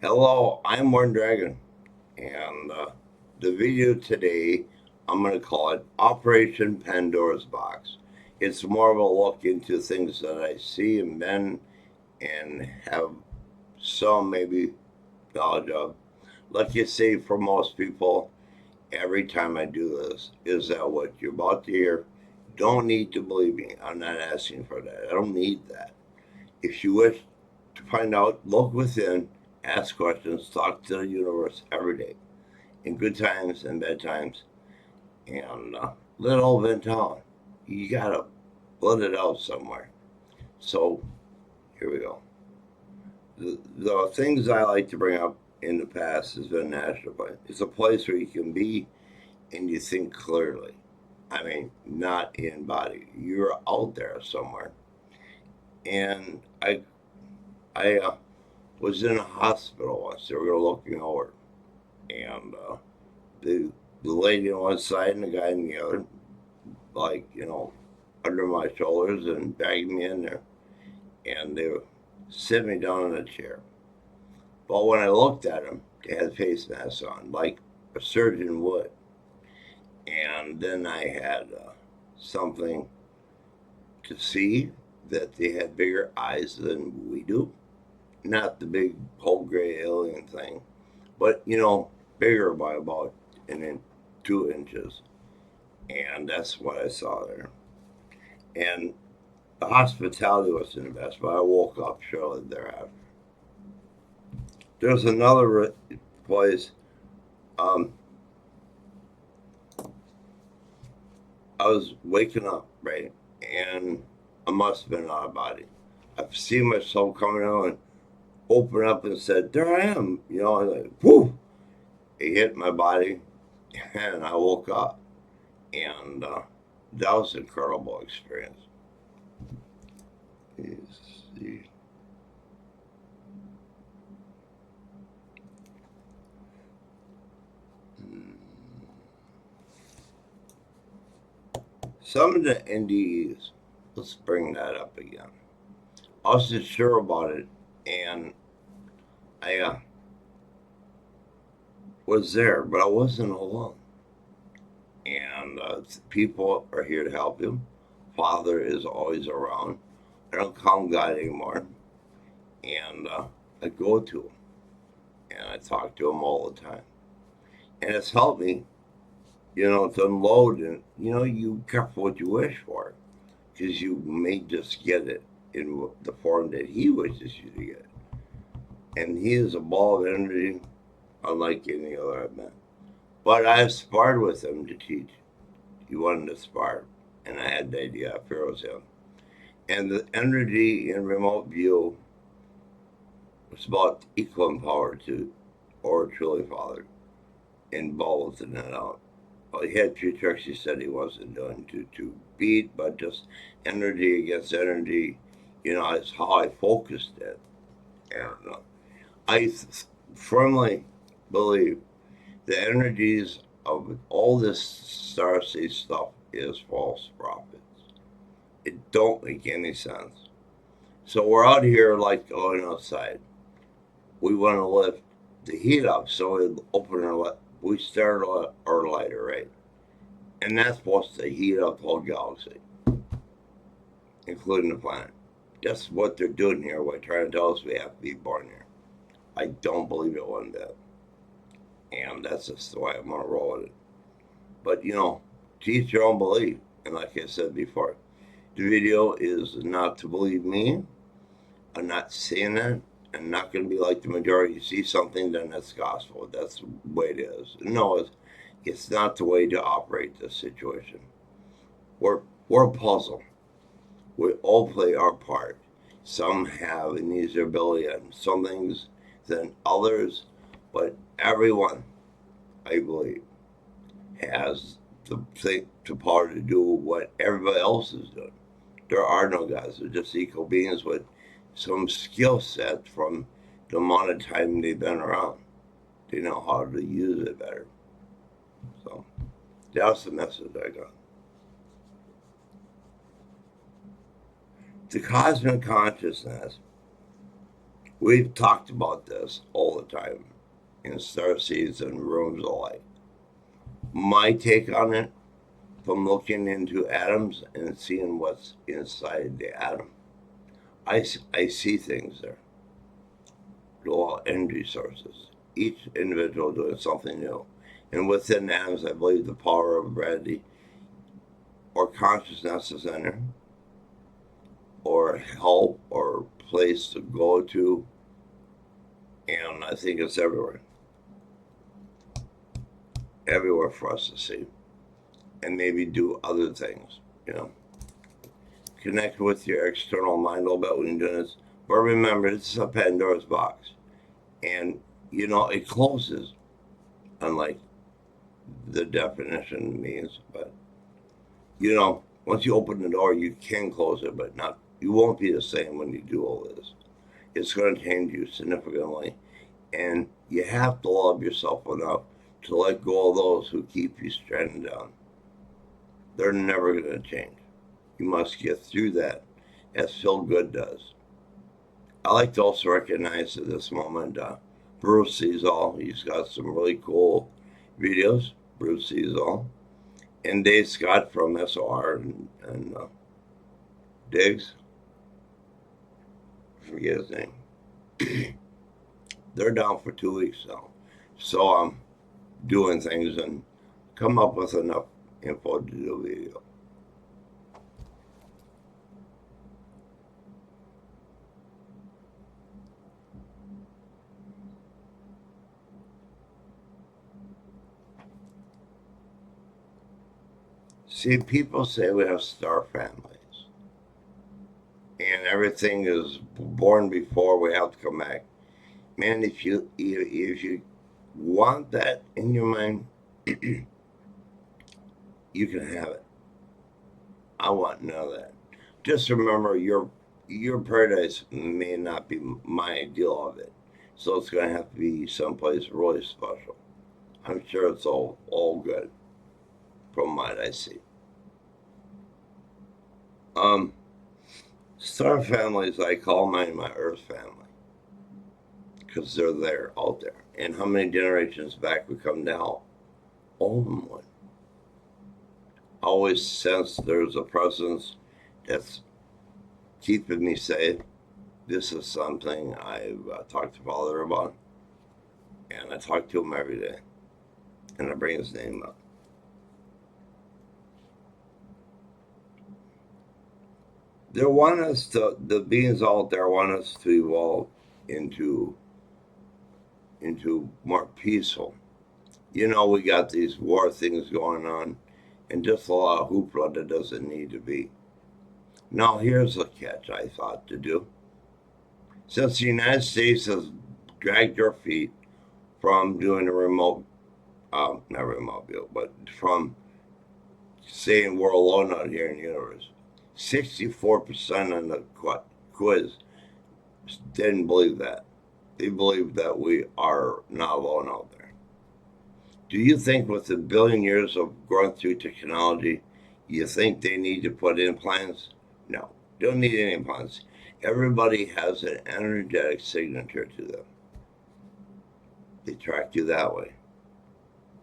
Hello, I'm Warren Dragon, and the video today I'm going to call it Operation Pandora's Box. It's more of a look into things that I see and been and have some maybe knowledge of. Like you say, for most people, every time I do this, is that what you're about to hear? Don't need to believe me. I'm not asking for that. I don't need that. If you wish to find out, look within, ask questions, talk to the universe every day, in good times and bad times, and let all vent out. You gotta let it out somewhere. So here we go. The things I like to bring up in the past has been National Place. It's a place where you can be and you think clearly. I mean, not in body. You're out there somewhere. And I was in a hospital once. They were looking over, and the the lady on one side and the guy on the other, like under my shoulders and bagged me in there, and they sit me down in a chair. But when I looked at them, they had face masks on, like a surgeon would. And then I had something to see that they had bigger eyes than we do. Not the big whole gray alien thing, but bigger by about an inch, 2 inches. And that's what I saw there. And the hospitality wasn't the best, but I woke up shortly thereafter. There's another place. Um, I was waking up, right, and I must have been out of body. I've seen myself coming out and open up and said, "There I am." And like, whoo! It hit my body, and I woke up, and that was an incredible experience. Let's see. Some of the NDEs, let's bring that up again. I wasn't sure about it, and I was there, but I wasn't alone. And people are here to help you. Father is always around. I don't call him God anymore, and I go to him and I talk to him all the time, and it's helped me, to unload and you careful what you wish for, because you may just get it in the form that he wishes you to get it. And he is a ball of energy, unlike any other I've met. But I've sparred with him to teach. He wanted to spar, and I had the idea. I fear it was him. And the energy in remote view was about equal in power to or truly father in bowls and that out. Well, he had few tricks he said he wasn't doing to beat, but just energy against energy, is how I focused it. And I firmly believe the energies of all this starseed stuff is false prophets. It don't make any sense. So we're out here like going outside. We want to lift the heat up, so we open we start our lighter, right? And that's supposed to heat up the whole galaxy, including the planet. That's what they're doing here. By trying to tell us we have to be born here. I don't believe it one bit, and that's just the way I'm gonna roll with it. But to each your own belief. And like I said before, the video is not to believe me. I'm not saying that. I'm not going to be like the majority. You see something, then that's gospel. That's the way it is. No, it's not the way to operate this situation. We're a puzzle. We all play our part. Some have an easier ability on some things than others, but everyone, I believe, has the power to do what everybody else is doing. There are no gods. They're just equal beings with some skill set from the amount of time they've been around. They know how to use it better. So that's the message I got. The cosmic consciousness, We've talked about this all the time in starseeds and rooms alike. My take on it, from looking into atoms and seeing what's inside the atom, I see things there. Dual energy sources, each individual doing something new. And within atoms, I believe the power of gravity or consciousness is in there, or help or place to go to. And I think it's everywhere. Everywhere for us to see. And maybe do other things, you know. Connect with your external mind a little bit when you're doing this. But remember, this is a Pandora's box. And, you know, it closes, unlike the definition means. But, you know, once you open the door, you can close it, but not. You won't be the same when you do all this. It's going to change you significantly. And you have to love yourself enough to let go of those who keep you stranded down. They're never going to change. You must get through that, as Phil Good does. I like to also recognize at this moment Bruce sees all. He's got some really cool videos. Bruce sees all. And Dave Scott from SOR and Diggs. I forget his name. They're down for 2 weeks now. So I'm doing things and come up with enough info to do a video. See, people say we have star families, and everything is born before we have to come back. Man, if you want that in your mind, you can have it. I want none of that. Just remember, your paradise may not be my ideal of it, so it's going to have to be someplace really special. I'm sure it's all good from what I see. Star families, I call mine my Earth family because they're there, out there. And how many generations back we come down? All of them would. I always sense there's a presence that's keeping me safe. This is something I've talked to Father about, and I talk to him every day, and I bring his name up. They want us to, the beings out there want us to evolve into more peaceful. You know, we got these war things going on, and just a lot of hoopla that doesn't need to be. Now, here's a catch I thought to do. Since the United States has dragged their feet from doing a remote, not remote view, but from saying we're alone out here in the universe, 64% on the quiz didn't believe that. They believe that we are not alone out there. Do you think with a billion years of growing through technology, you think they need to put implants? No, don't need any implants. Everybody has an energetic signature to them. They track you that way.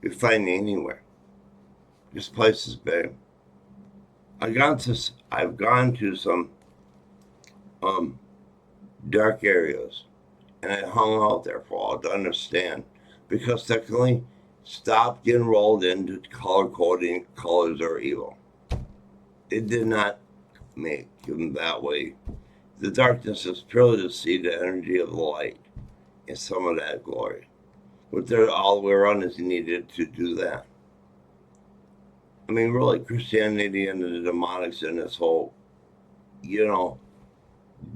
You find me anywhere. This place is big. I've gone to some dark areas, and I hung out there for a while to understand, because technically, stop getting rolled into color coding. Colors are evil. It did not make them that way. The darkness is purely to see the energy of the light and some of that glory. What they're all the way around is needed to do that. I mean, really, Christianity and the demonics and this whole, you know,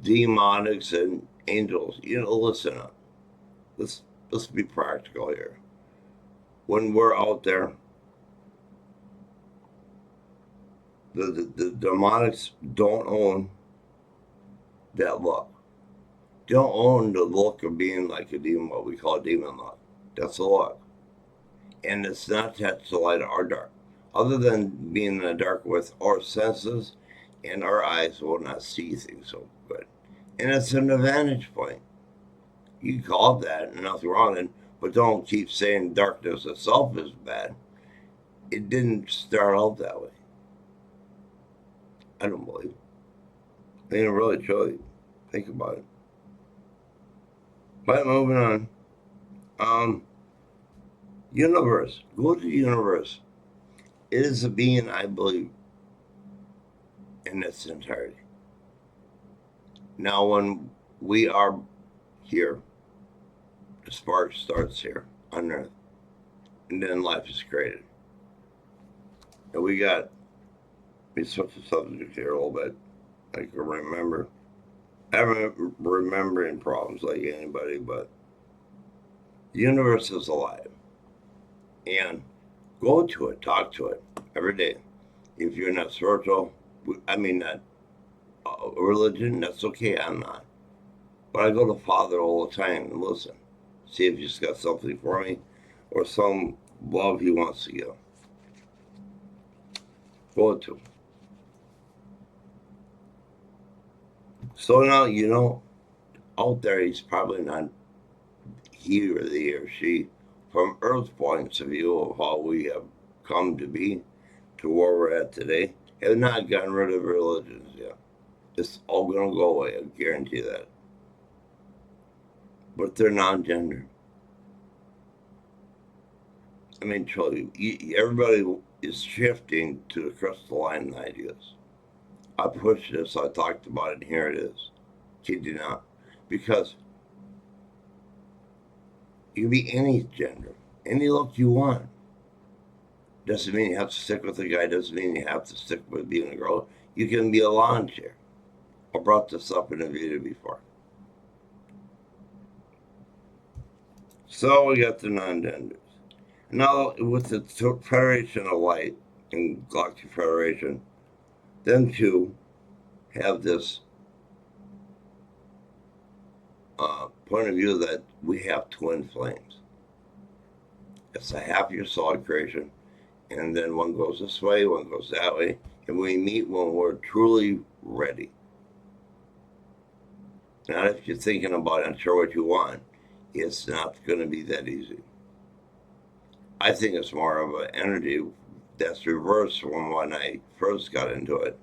demonics and angels. You know, listen up. Let's be practical here. When we're out there, the demonics don't own that look. Don't own the look of being like a demon, what we call a demon look. That's a look. And it's not attached to light or dark. Other than being in the dark with our senses and our eyes will not see things so good. And it's an advantage point. You can call it that, and nothing wrong with it, but don't keep saying darkness itself is bad. It didn't start out that way. I don't believe. I mean, really, truly, think about it. But moving on. Universe. Go to the universe. It is a being, I believe, in its entirety. Now, when we are here, the spark starts here on Earth, and then life is created. And we got, let me switch the subject here a little bit. I can remember. I haven't remembering problems like anybody, but the universe is alive. And go to it, talk to it every day. If you're not spiritual, I mean, not religion, that's okay, I'm not. But I go to Father all the time and listen. See if he's got something for me or some love he wants to give. Go to. So now, out there, he's probably not he or they or she, from Earth's points of view of how we have come to be to where we're at today, have not gotten rid of religions yet. It's all going to go away, I guarantee that. But they're non-gender. I mean, truly, everybody is shifting to the crystalline ideas. I pushed this, I talked about it, and here it is. Kid you not. Because you can be any gender, any look you want. Doesn't mean you have to stick with a guy, doesn't mean you have to stick with being a girl. You can be a lawn chair. I brought this up in a video before. So we got the non-genders. Now, with the Federation of Light and Galactic Federation, them two have this point of view that we have twin flames. It's a half your solid creation, and then one goes this way, one goes that way, and we meet when we're truly ready. Not if you're thinking about it, unsure what you want. It's not going to be that easy. I think it's more of an energy that's reversed from when I first got into it.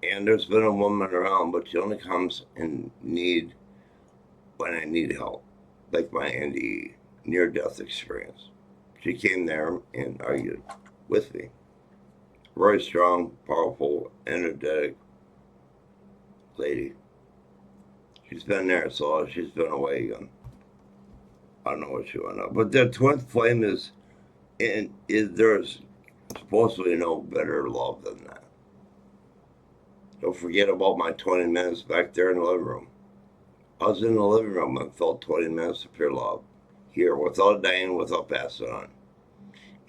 And there's been a woman around, but she only comes in need when I need help, like my NDE, near-death experience. She came there and argued with me. Very strong, powerful, energetic lady. She's been there, so she's been away again. I don't know what she went up. But the twin flame is there's supposedly no better love than that. Don't forget about my 20 minutes back there in the living room. I was in the living room and felt 20 minutes of pure love. Here, without dying, without passing on.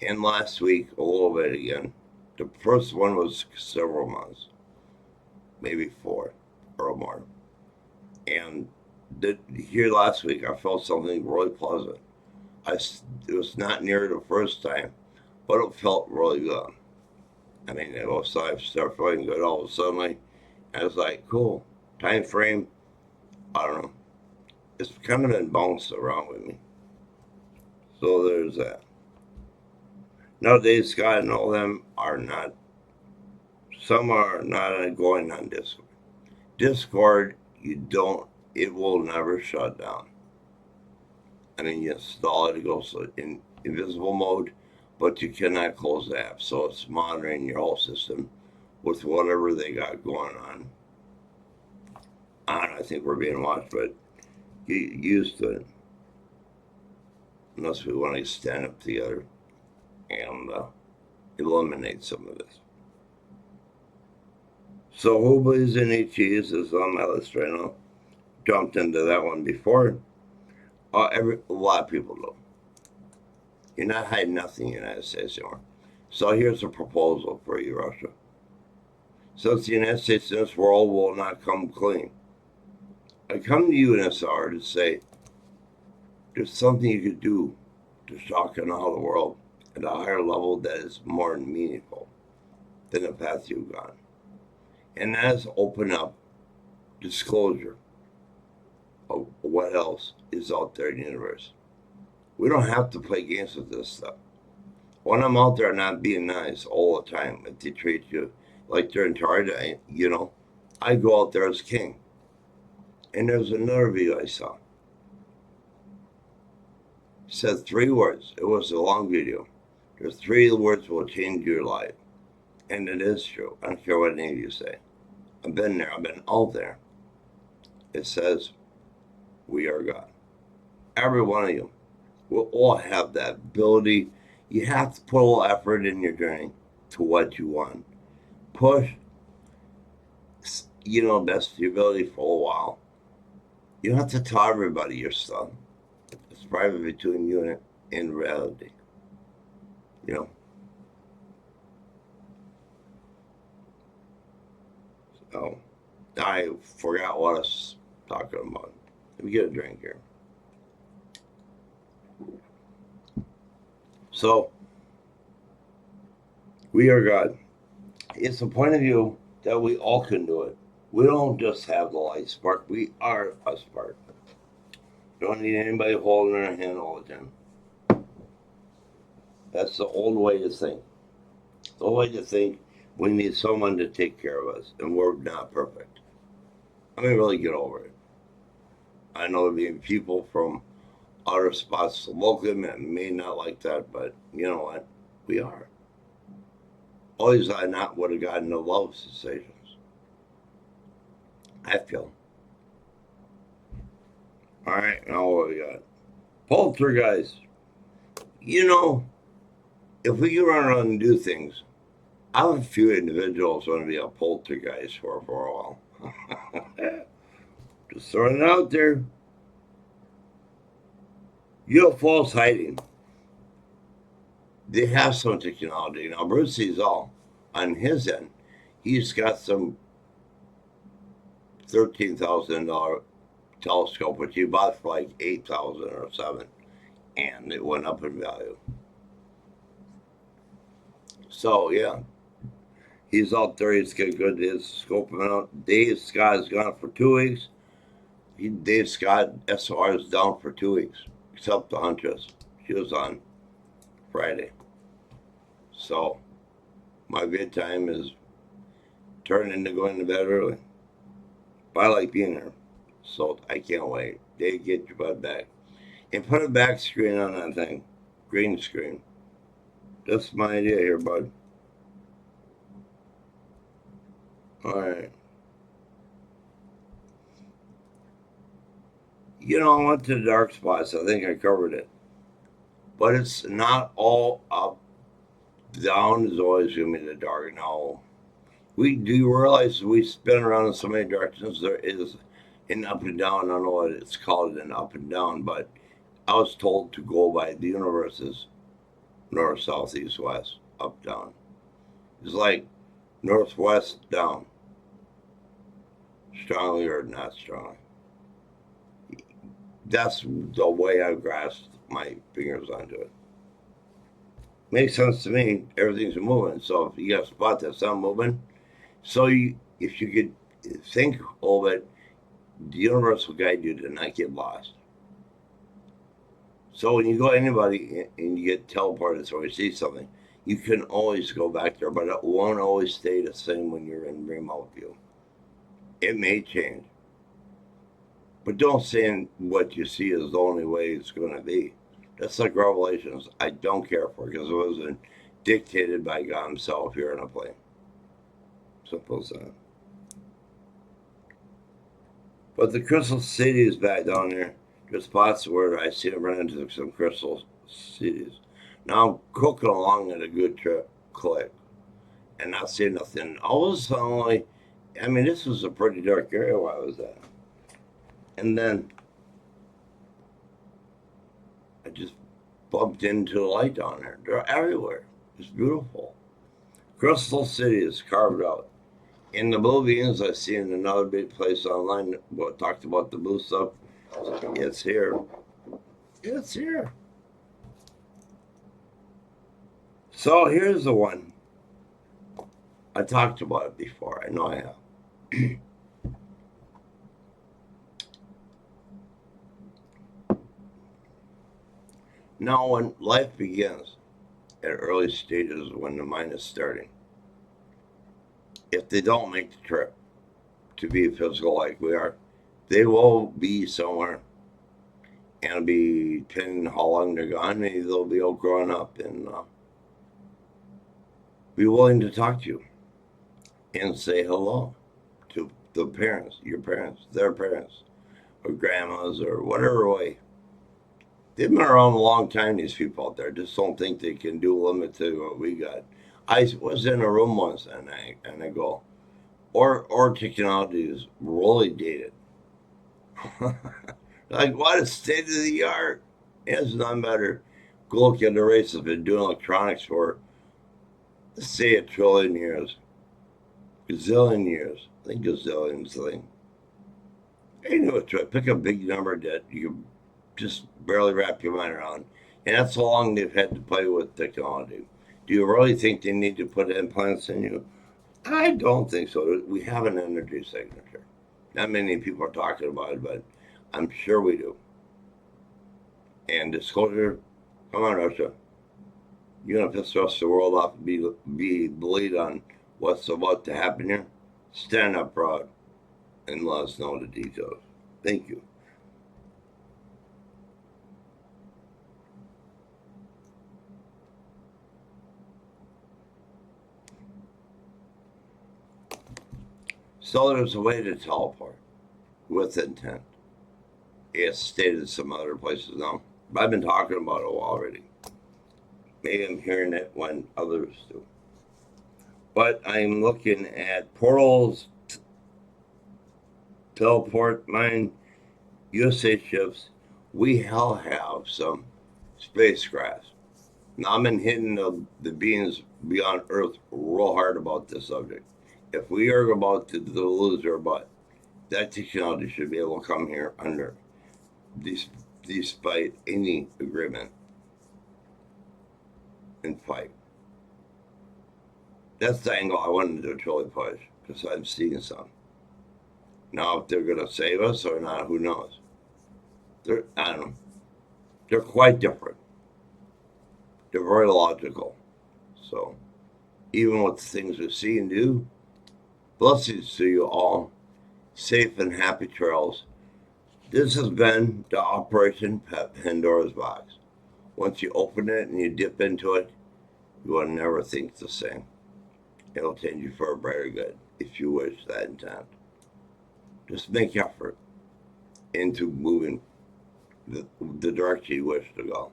And last week, a little bit again. The first one was several months. Maybe 4 or more. And here last week, I felt something really pleasant. It was not near the first time, but it felt really good. I mean, it was started feeling good all of a sudden. I was like, cool. Time frame, I don't know. It's kind of been bounced around with me. So there's that. Nowadays, Scott and all them are not, some are not going on Discord. Discord, it will never shut down. I mean, you install it, it goes in invisible mode, but you cannot close the app. So it's monitoring your whole system with whatever they got going on. I think we're being watched, but get used to it. Unless we want to stand up together and eliminate some of this. So who believes in ET is on my list right now. Jumped into that one before. A lot of people do. You're not hiding nothing in the United States anymore. So here's a proposal for you, Russia. Since the United States in this world will not come clean, I come to you in this hour to say there's something you could do to shock and awe the world at a higher level that is more meaningful than the path you've gone. And that is open up disclosure. of what else is out there in the universe. We don't have to play games with this stuff. When I'm out there not being nice all the time, if they treat you like they're in charge, I go out there as king. And there's another video I saw. It said 3 words. It was a long video. There's 3 words will change your life. And it is true. I don't care what any of you say. I've been there. I've been out there. It says, we are God. Every one of you will all have that ability. You have to put a little effort in your journey to what you want. Push, best of your ability for a while. You don't have to tell everybody your stuff. It's private between you and reality. So, I forgot what I was talking about. Let me get a drink here. So, we are God. It's the point of view that we all can do it. We don't just have the light spark. We are a spark. Don't need anybody holding our hand all the time. That's the old way to think. The old way to think we need someone to take care of us, and we're not perfect. I mean, really get over it. I know there being people from other spots locally that may not like that, but you know what? We are. Always I not would have gotten the love sensations. I feel. All right, now what we got? Poltergeist. If we can run around and do things, I have a few individuals want to be a poltergeist for a while. Just throwing it out there. UFOs hiding. They have some technology. Now, Bruce sees all on his end. He's got some $13,000 telescope, which he bought for like $8,000 or $7,000, and it went up in value. So, yeah. He's out there. He's got good. He's scoping out. Dave Scott is gone for 2 weeks. Dave Scott SOR is down for 2 weeks, except the Huntress. She was on Friday. So my bedtime is turning into going to bed early. But I like being there. So I can't wait. Dave, get your butt back. And put a back screen on that thing. Green screen. That's my idea here, bud. Alright. I went to the dark spots. I think I covered it. But it's not all up. Down is always going to be the dark. No. We do realize we spin around in so many directions. There is an up and down. I don't know what it's called, an up and down, but I was told to go by the universe's north, south, east, west, up, down. It's like northwest, down. Strongly or not strongly. That's the way I grasped my fingers onto it. Makes sense to me. Everything's moving. So if you got a spot that's not moving, if you could think of it, the universe will guide you to not get lost. So when you go to anybody and you get teleported or you see something, you can always go back there, but it won't always stay the same when you're in remote view. It may change. But don't say what you see is the only way it's going to be. That's like Revelations. I don't care for it because it wasn't dictated by God himself here in a plane. Simple as that. But the Crystal City is back down there. There's spots where I see them run into some crystal cities. Now I'm cooking along at a good click and not seeing nothing. All of a sudden, this was a pretty dark area where I was at. And then I just bumped into the light down there. They're everywhere. It's beautiful. Crystal City is carved out. In the movies, I've seen another big place online what talked about the blue stuff. It's here. It's here. So here's the one. I talked about it before. I know I have. Now, when life begins at early stages, when the mind is starting, if they don't make the trip to be physical like we are, they will be somewhere and it'll be depending how long they're gone, maybe they'll be all grown up and be willing to talk to you and say hello to the parents, your parents, their parents, or grandmas, or whatever way. They've been around a long time, these people out there. Just don't think they can do limit to what we got. I was in a room once and I go, or technology is really dated. Like, what a state of the art. It's none better. Go look at the race that's been doing electronics for, let's say, a trillion years, gazillion years. I think gazillion's the thing. You know what? Pick a big number that you just barely wrap your mind around. And that's how long they've had to play with technology. Do you really think they need to put implants in you? I don't think so. We have an energy signature. Not many people are talking about it, but I'm sure we do. And disclosure, come on, Russia. You're gonna piss the rest of the world off and be the lead on what's about to happen here? Stand up proud and let us know the details. Thank you. So there's a way to teleport with intent. It's stated some other places now. But I've been talking about it already. Maybe I'm hearing it when others do. But I'm looking at portals, teleport, mine, USA ships. We all have some spacecraft. Now, I've been hitting the beings beyond Earth real hard about this subject. If we are about to lose our butt, that technology should be able to come here under despite any agreement and fight. That's the angle I wanted to truly push because I'm seeing some. Now, if they're going to save us or not, who knows? I don't know. They're quite different. They're very logical. So, even with the things we see and do, blessings to you all. Safe and happy trails. This has been the Operation Pandora's Box. Once you open it and you dip into it, you will never think the same. It'll change you for a brighter good if you wish that intent. Just make effort into moving the direction you wish to go,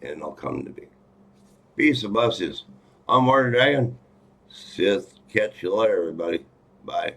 and it'll come to be. Peace and blessings. I'm Martin Dragon. Catch you later, everybody. Bye.